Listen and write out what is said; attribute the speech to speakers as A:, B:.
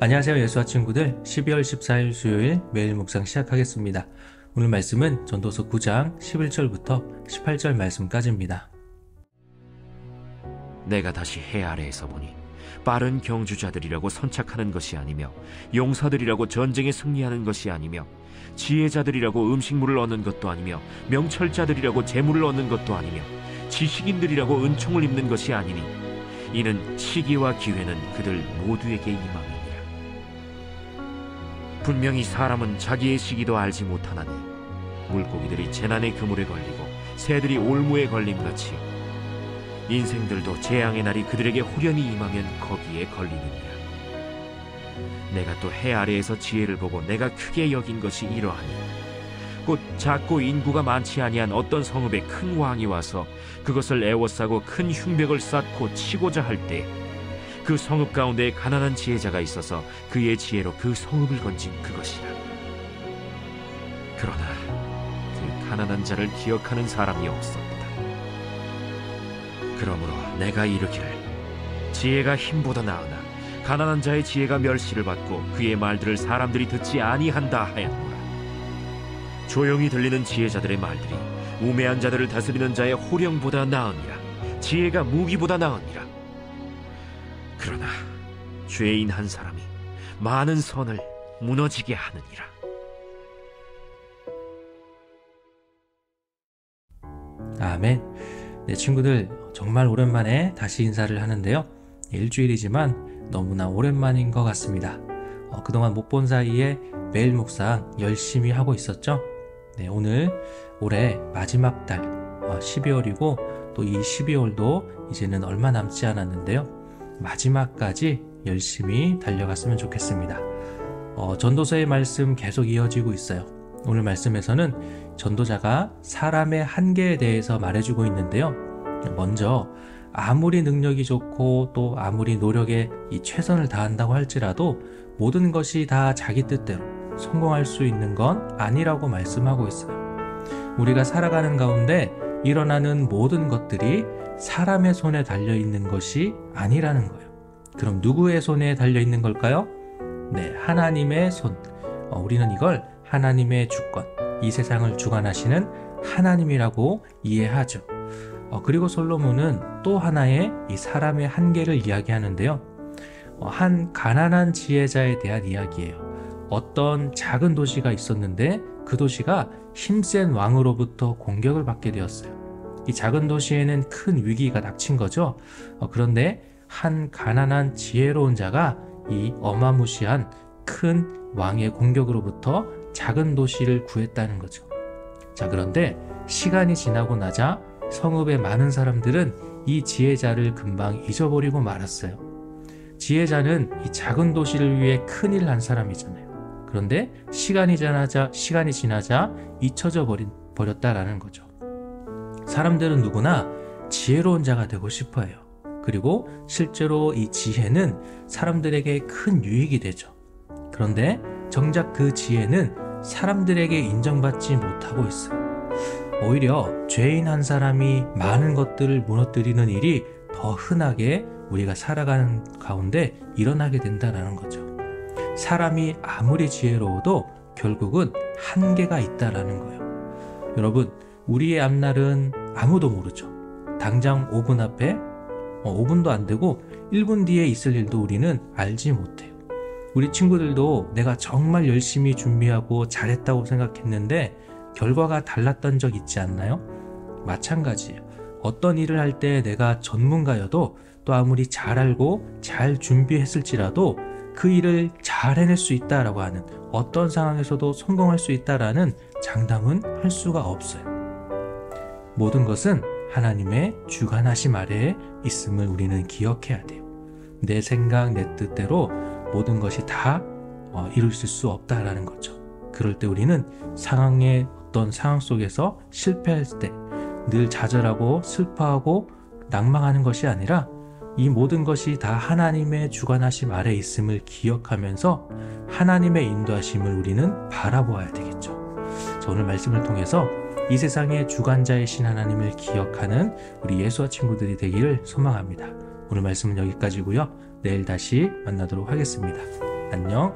A: 안녕하세요. 예수와 친구들, 12월 14일 수요일 매일 묵상 시작하겠습니다. 오늘 말씀은 전도서 9장 11절부터 18절 말씀까지입니다.
B: 내가 다시 해 아래에서 보니 빠른 경주자들이라고 선착하는 것이 아니며 용사들이라고 전쟁에 승리하는 것이 아니며 지혜자들이라고 음식물을 얻는 것도 아니며 명철자들이라고 재물을 얻는 것도 아니며 지식인들이라고 은총을 입는 것이 아니니 이는 시기와 기회는 그들 모두에게 임함이니라. 분명히 사람은 자기의 시기도 알지 못하나니 물고기들이 재난의 그물에 걸리고 새들이 올무에 걸림같이 인생들도 재앙의 날이 그들에게 홀연히 임하면 거기에 걸리느니라. 내가 또 해 아래에서 지혜를 보고 내가 크게 여긴 것이 이러하니 곧 작고 인구가 많지 아니한 어떤 성읍에 큰 왕이 와서 그것을 애워싸고 큰 흉벽을 쌓고 치고자 할 때 그 성읍 가운데 가난한 지혜자가 있어서 그의 지혜로 그 성읍을 건진 그것이라. 그러나 그 가난한 자를 기억하는 사람이 없었다. 그러므로 내가 이르기를 지혜가 힘보다 나으나 가난한 자의 지혜가 멸시를 받고 그의 말들을 사람들이 듣지 아니한다 하였노라. 조용히 들리는 지혜자들의 말들이 우매한 자들을 다스리는 자의 호령보다 나으니라. 지혜가 무기보다 나으니라. 그러나 죄인 한 사람이 많은 선을 무너지게 하느니라.
A: 아멘. 네, 친구들, 정말 오랜만에 다시 인사를 하는데요. 일주일이지만 너무나 오랜만인 것 같습니다. 그동안 못 본 사이에 매일 묵상 열심히 하고 있었죠. 네, 오늘 올해 마지막 달 12월이고 또 이 12월도 이제는 얼마 남지 않았는데요. 마지막까지 열심히 달려갔으면 좋겠습니다. 전도서의 말씀 계속 이어지고 있어요. 오늘 말씀에서는 전도자가 사람의 한계에 대해서 말해주고 있는데요. 먼저 아무리 능력이 좋고 또 아무리 노력에 이 최선을 다한다고 할지라도 모든 것이 다 자기 뜻대로 성공할 수 있는 건 아니라고 말씀하고 있어요. 우리가 살아가는 가운데 일어나는 모든 것들이 사람의 손에 달려있는 것이 아니라는 거예요. 그럼 누구의 손에 달려있는 걸까요? 네, 하나님의 손. 우리는 이걸 하나님의 주권, 이 세상을 주관하시는 하나님이라고 이해하죠. 그리고 솔로몬은 또 하나의 이 사람의 한계를 이야기하는데요. 한 가난한 지혜자에 대한 이야기예요. 어떤 작은 도시가 있었는데 그 도시가 힘센 왕으로부터 공격을 받게 되었어요. 이 작은 도시에는 큰 위기가 닥친 거죠. 그런데 한 가난한 지혜로운 자가 이 어마무시한 큰 왕의 공격으로부터 작은 도시를 구했다는 거죠. 자, 그런데 시간이 지나고 나자 성읍의 많은 사람들은 이 지혜자를 금방 잊어버리고 말았어요. 지혜자는 이 작은 도시를 위해 큰일을 한 사람이잖아요. 그런데 시간이 지나자 잊혀져 버렸다라는 거죠. 사람들은 누구나 지혜로운 자가 되고 싶어 해요. 그리고 실제로 이 지혜는 사람들에게 큰 유익이 되죠. 그런데 정작 그 지혜는 사람들에게 인정받지 못하고 있어요. 오히려 죄인 한 사람이 많은 것들을 무너뜨리는 일이 더 흔하게 우리가 살아가는 가운데 일어나게 된다는 거죠. 사람이 아무리 지혜로워도 결국은 한계가 있다는 거예요. 여러분, 우리의 앞날은 아무도 모르죠. 당장 5분 앞에 5분도 안 되고 1분 뒤에 있을 일도 우리는 알지 못해요. 우리 친구들도 내가 정말 열심히 준비하고 잘했다고 생각했는데 결과가 달랐던 적 있지 않나요? 마찬가지예요. 어떤 일을 할 때 내가 전문가여도 또 아무리 잘 알고 잘 준비했을지라도 그 일을 잘 해낼 수 있다라고 하는, 어떤 상황에서도 성공할 수 있다라는 장담은 할 수가 없어요. 모든 것은 하나님의 주관하심 아래에 있음을 우리는 기억해야 돼요. 내 생각, 내 뜻대로 모든 것이 다 이루어질 수 없다라는 거죠. 그럴 때 우리는 어떤 상황 속에서 실패할 때 늘 좌절하고 슬퍼하고 낭망하는 것이 아니라 이 모든 것이 다 하나님의 주관하심 아래에 있음을 기억하면서 하나님의 인도하심을 우리는 바라보아야 되겠죠. 오늘 말씀을 통해서 이 세상의 주관자이신 하나님을 기억하는 우리 예수와 친구들이 되기를 소망합니다. 오늘 말씀은 여기까지고요. 내일 다시 만나도록 하겠습니다. 안녕.